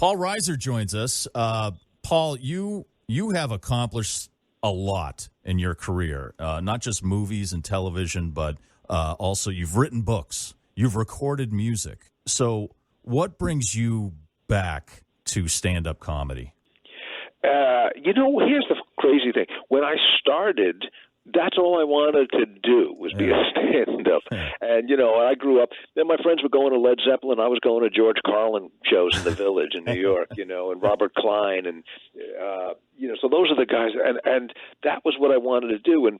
Paul Reiser joins us. Paul, you have accomplished a lot in your career, not just movies and television, but also you've written books, you've recorded music. So what brings you back to stand-up comedy? Here's the crazy thing. When I started, that's all I wanted to do was be a stand-up. And, I grew up, then my friends were going to Led Zeppelin. I was going to George Carlin shows in the Village in New York, and Robert Klein. And, so those are the guys. And that was what I wanted to do. And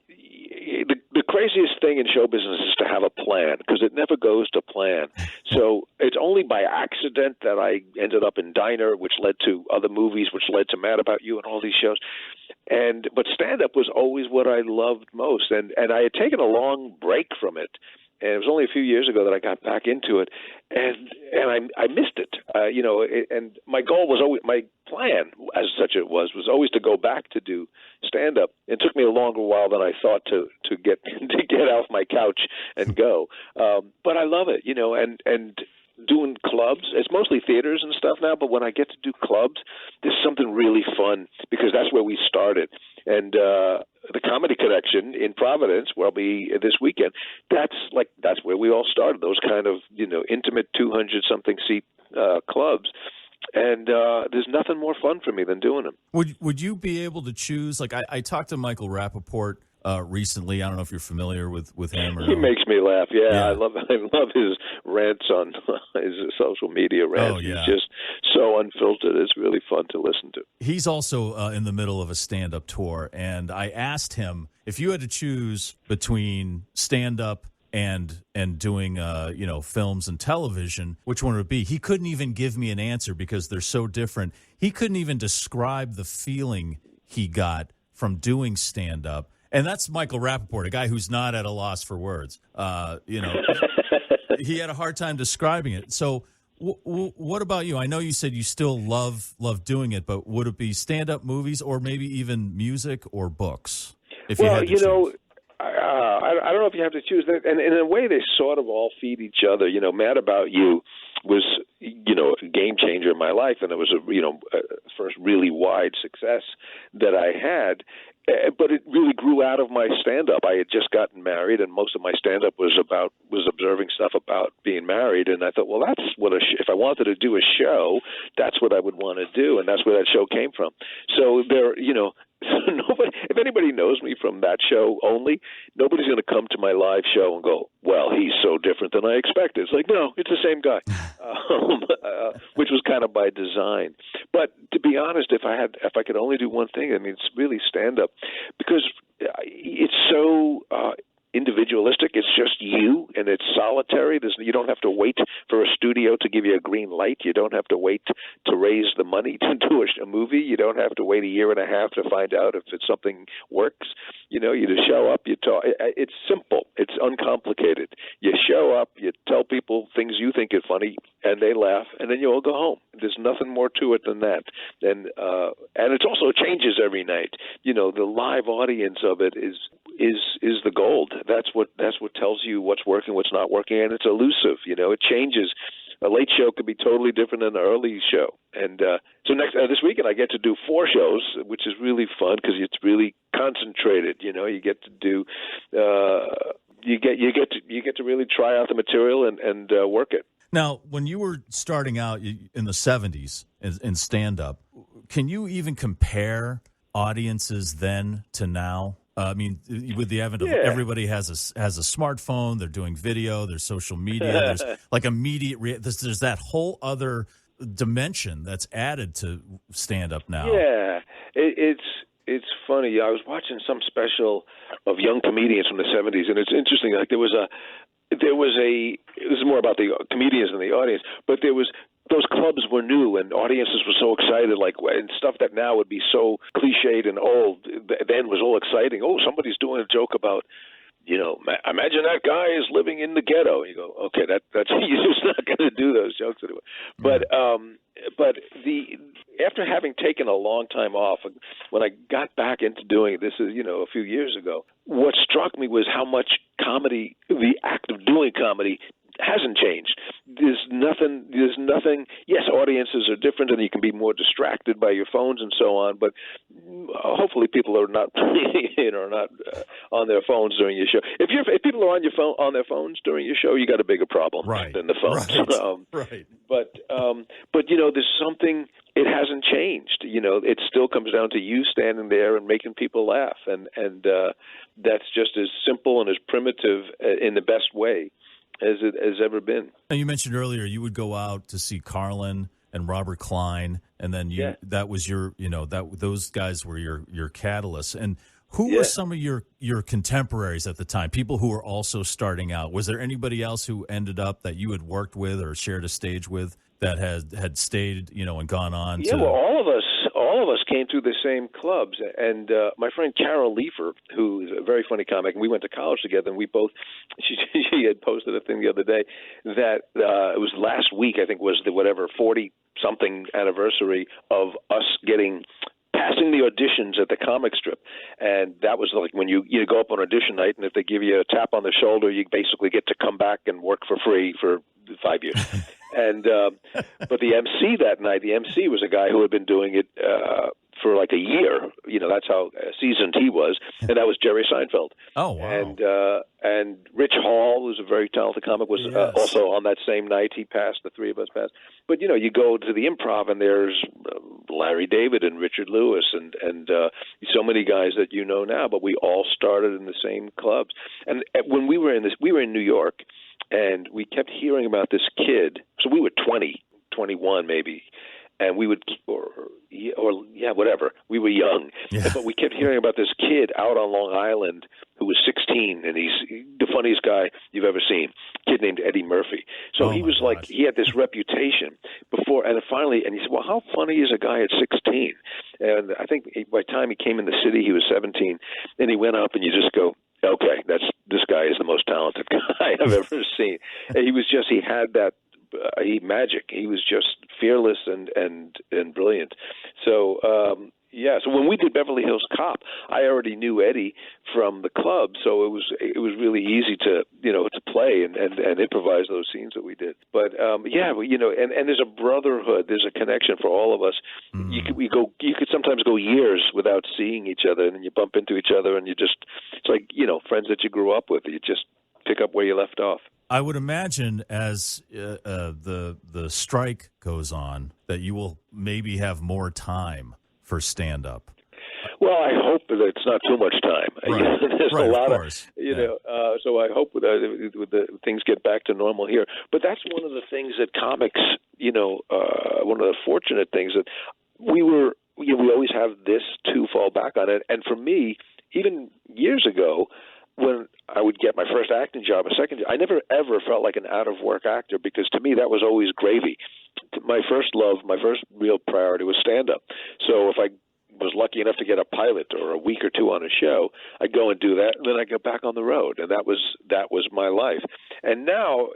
the craziest thing in show business is to have a plan, because it never goes to plan. So it's only by accident that I ended up in Diner, which led to other movies, which led to Mad About You and all these shows. But stand-up was always what I loved most. And I had taken a long break from it. And it was only a few years ago that I got back into it, and I missed it. And my goal was always, my plan, as such it was always to go back to do stand-up. It took me a longer while than I thought to get off my couch and go. But I love it, and doing clubs. It's mostly theaters and stuff now, but when I get to do clubs, there's something really fun, because that's where we started. And the Comedy Connection in Providence, where I'll be this weekend, that's where we all started, those kind of, intimate 200-something seat clubs. And there's nothing more fun for me than doing them. Would you be able to choose? Like I talked to Michael Rappaport recently. I don't know if you're familiar with him. He makes me laugh. Yeah. I love his rants on his social media rants. Oh, yeah. He's just so unfiltered. It's really fun to listen to. He's also in the middle of a stand-up tour, and I asked him if you had to choose between stand-up and doing films and television, which one would it be? He couldn't even give me an answer because they're so different. He couldn't even describe the feeling he got from doing stand-up. And that's Michael Rappaport, a guy who's not at a loss for words. He had a hard time describing it. So what about you? I know you said you still love doing it, but would it be stand-up, movies, or maybe even music or books? If you had to choose? I don't know if you have to choose. And in a way, they sort of all feed each other. Mad About You was, a game changer in my life, and it was a first really wide success that I had. But it really grew out of my stand-up. I had just gotten married, and most of my stand-up was observing stuff about being married. And I thought, well, that's what if I wanted to do a show, that's what I would want to do, and that's where that show came from. So nobody, if anybody knows me from that show only, nobody's going to come to my live show and go, well, he's so different than I expected. It's like, no, it's the same guy, which was kind of by design. But to be honest, if I could only do one thing, it's really stand-up, because it's so individualistic. It's just you, and it's solitary. You don't have to wait for a studio to give you a green light. You don't have to wait to raise the money to do a movie. You don't have to wait a year and a half to find out if something works. You just show up, you talk. It's simple. It's uncomplicated. You show up, you tell people things you think are funny, and they laugh, and then you all go home. There's nothing more to it than that. And it also changes every night. The live audience of it is the gold. That's what tells you what's working, what's not working, and it's elusive. It changes. A late show could be totally different than an early show. And so this weekend I get to do 4 shows, which is really fun because it's really concentrated. You get to do you get to really try out the material and work it. Now, when you were starting out in the 70s in stand-up, can you even compare audiences then to now? With the advent of everybody has a smartphone, they're doing video, there's social media, there's like immediate there's that whole other dimension that's added to stand-up now. Yeah, it's funny. I was watching some special of young comedians from the 70s, and it's interesting. Like it was more about the comedians than the audience, but those clubs were new and audiences were so excited, and stuff that now would be so cliched and old then was all exciting. Oh, somebody's doing a joke about, imagine that guy is living in the ghetto. You go, okay, that's you're just not going to do those jokes anymore. But after having taken a long time off, when I got back into doing it, this is a few years ago, what struck me was how much comedy, the act of doing comedy, hasn't changed. There's nothing. Yes, audiences are different, and you can be more distracted by your phones and so on. But hopefully, people are not, not on their phones during your show. If people are on their phones during your show, you got a bigger problem than the phones. Right. But there's something. It hasn't changed. It still comes down to you standing there and making people laugh, and that's just as simple and as primitive in the best way as it has ever been. Now, you mentioned earlier you would go out to see Carlin and Robert Klein, and then that was your, those guys were your catalysts. And who were some of your contemporaries at the time, people who were also starting out? Was there anybody else who ended up that you had worked with or shared a stage with that had stayed, and gone on? Yeah, well, all of us came through the same clubs, and my friend Carol Leifer, who is a very funny comic, and we went to college together, and we both. She had posted a thing the other day that it was last week, I think, was the 40-something anniversary of us passing the auditions at the comic strip. And that was like when you go up on audition night, and if they give you a tap on the shoulder, you basically get to come back and work for free for 5 years. And but the MC that night, was a guy who had been doing it for like a year. That's how seasoned he was, and that was Jerry Seinfeld. Oh, wow. And Rich Hall, who's a very talented comic, was also on that same night. He passed. The three of us passed. But you go to the Improv, and there's Larry David and Richard Lewis, and so many guys that you know now. But we all started in the same clubs. And when we were in New York. And we kept hearing about this kid. So we were 20, 21 maybe, and we would, whatever. We were young, but we kept hearing about this kid out on Long Island who was 16, and he's the funniest guy you've ever seen. A kid named Eddie Murphy. So he was like, he had this reputation before, and finally, and he said, well, how funny is a guy at 16? And I think by the time he came in the city, he was 17, and he went up, and you just go, okay, this guy is the most talented guy I've ever seen. And he had that magic. He was just fearless and brilliant. So so when we did Beverly Hills Cop, I already knew Eddie from the club, so it was really easy to to play and improvise those scenes that we did. But and there's a brotherhood, there's a connection for all of us. You could sometimes go years without seeing each other, and then you bump into each other, and it's like friends that you grew up with. You just pick up where you left off. I would imagine as the strike goes on that you will maybe have more time for stand-up. Well, I hope that it's not too much time. Right. There's right, a lot of course. So I hope things get back to normal here. But that's one of the things that comics, one of the fortunate things that we always have this to fall back on it. And for me, even years ago, when I would get my first acting job, a second job, I never ever felt like an out-of-work actor, because to me that was always gravy. My first love, my first real priority was stand-up. So if I was lucky enough to get a pilot or a week or two on a show, I'd go and do that, and then I'd go back on the road, and that was my life. And now,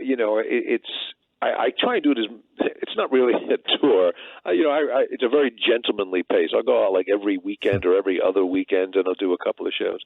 I try and do it it's not really a tour. It's a very gentlemanly pace. I'll go out like every weekend or every other weekend, and I'll do a couple of shows.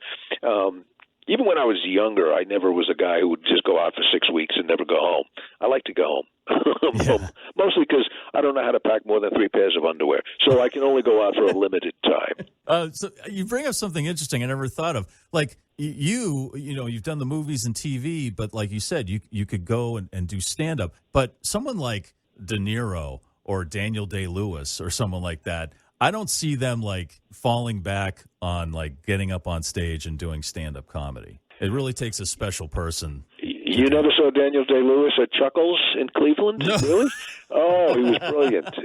Even when I was younger, I never was a guy who would just go out for 6 weeks and never go home. I like to go home, mostly because I don't know how to pack more than 3 pairs of underwear, so I can only go out for a limited time. So you bring up something interesting I never thought of. Like you've done the movies and TV, but like you said, you could go and do stand-up. But someone like De Niro or Daniel Day-Lewis or someone like that, I don't see them like falling back on like getting up on stage and doing stand-up comedy. It really takes a special person. You never saw Daniel Day-Lewis at Chuckles in Cleveland? No. Really? Oh, he was brilliant.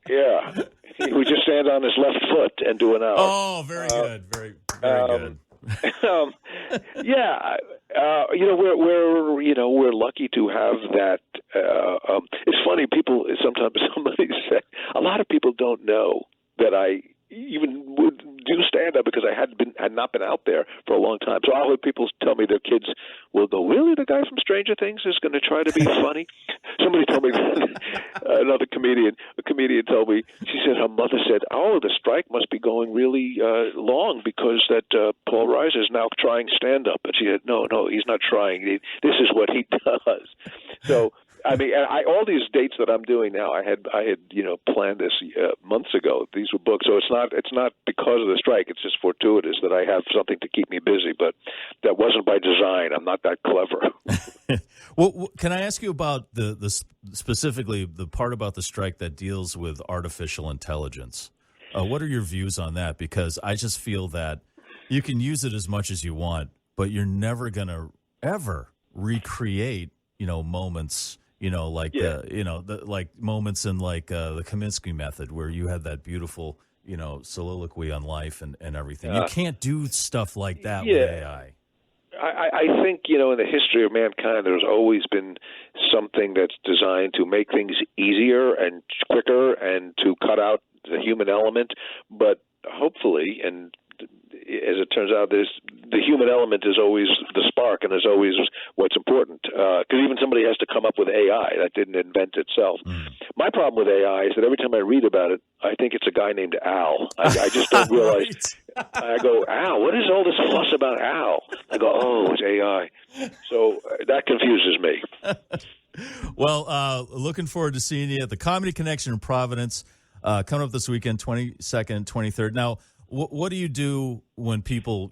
Yeah. He would just stand on his left foot and do an hour. Oh, very good. Very good. We're lucky to have that. It's funny, somebody said, a lot of people don't know that I even would do stand-up because I had not been out there for a long time. So I'll have people tell me their kids will go, really, the guy from Stranger Things is going to try to be funny? Somebody told me, a comedian told me, she said her mother said, oh, the strike must be going really long because that Paul Reiser is now trying stand-up. And she said, no, he's not trying. This is what he does. So, I mean, all these dates that I'm doing now, I had planned this months ago. These were booked, so it's not because of the strike. It's just fortuitous that I have something to keep me busy. But that wasn't by design. I'm not that clever. Well, can I ask you about the specifically the part about the strike that deals with artificial intelligence? What are your views on that? Because I just feel that you can use it as much as you want, but you're never going to ever recreate, moments. Like moments in the Kaminsky method where you had that beautiful, soliloquy on life and everything. You can't do stuff like that with AI. I think, in the history of mankind, there's always been something that's designed to make things easier and quicker and to cut out the human element. But hopefully, and as it turns out, the human element is always the spark and is always what's important. Because even somebody has to come up with AI. That didn't invent itself. My problem with AI is that every time I read about it, I think it's a guy named Al. I just don't realize. I go, Al, what is all this fuss about Al? I go, oh, it's AI. So that confuses me. Well, looking forward to seeing you at the Comedy Connection in Providence coming up this weekend, 22nd, 23rd. Now, what do you do when people,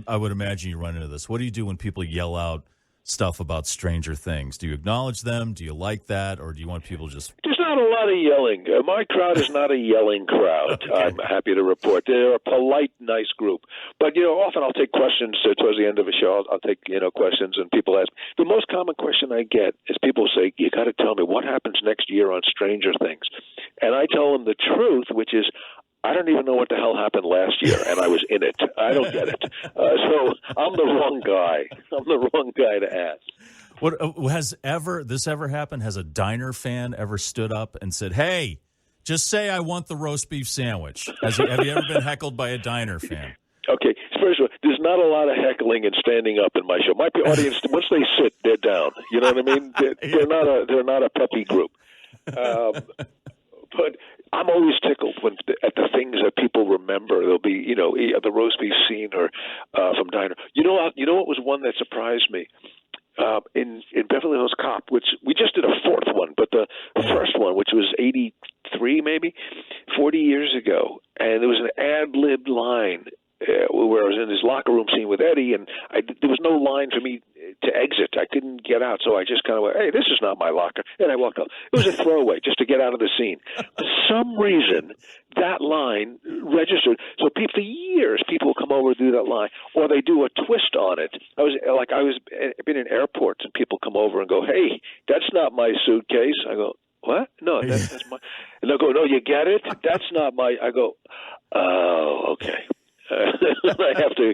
I would imagine you run into this, what do you do when people yell out stuff about Stranger Things? Do you acknowledge them? Do you like that? Or do you want people just... There's not a lot of yelling. My crowd is not a yelling crowd. Okay. I'm happy to report. They're a polite, nice group. But, often I'll take questions towards the end of a show. I'll take, questions, and people ask. The most common question I get is people say, you got to tell me what happens next year on Stranger Things. And I tell them the truth, which is, I don't even know what the hell happened last year, and I was in it. I don't get it. So I'm the wrong guy. I'm the wrong guy to ask. What has this ever happened? Has a diner fan ever stood up and said, hey, just say I want the roast beef sandwich? Have you ever been heckled by a diner fan? Okay, first of all, there's not a lot of heckling and standing up in my show. My audience, once they sit, they're down. You know what I mean? They're not a peppy group. But I'm always tickled at the things that people remember. There'll be, the roast beef scene or from Diner. You know what was one that surprised me? In Beverly Hills Cop, which we just did a fourth one, but the first one, which was 83 maybe, 40 years ago, and there was an ad-libbed line where I was in his locker room scene with Eddie, and there was no line for me to exit. I couldn't get out, so I just kind of went, hey, this is not my locker, and I walked out. It was a throwaway just to get out of the scene. For some reason, that line registered. So for years, people will come over and do that line, or they do a twist on it. I've been in airports, and people come over and go, hey, that's not my suitcase. I go, what? No, that's my. And they'll go, no, you get it? That's not my. I go, oh, okay. I have to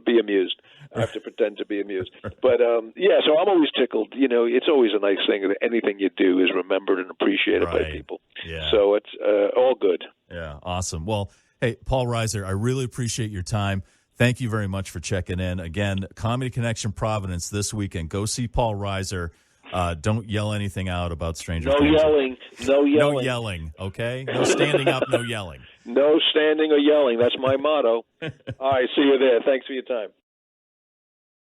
be amused. I have to pretend to be amused. But, so I'm always tickled. It's always a nice thing that anything you do is remembered and appreciated by people. Yeah. So it's all good. Yeah, awesome. Well, hey, Paul Reiser, I really appreciate your time. Thank you very much for checking in. Again, Comedy Connection Providence this weekend. Go see Paul Reiser. Don't yell anything out about Stranger Things. No yelling. No yelling, okay? No standing up, no yelling. No standing or yelling. That's my motto. All right, see you there. Thanks for your time.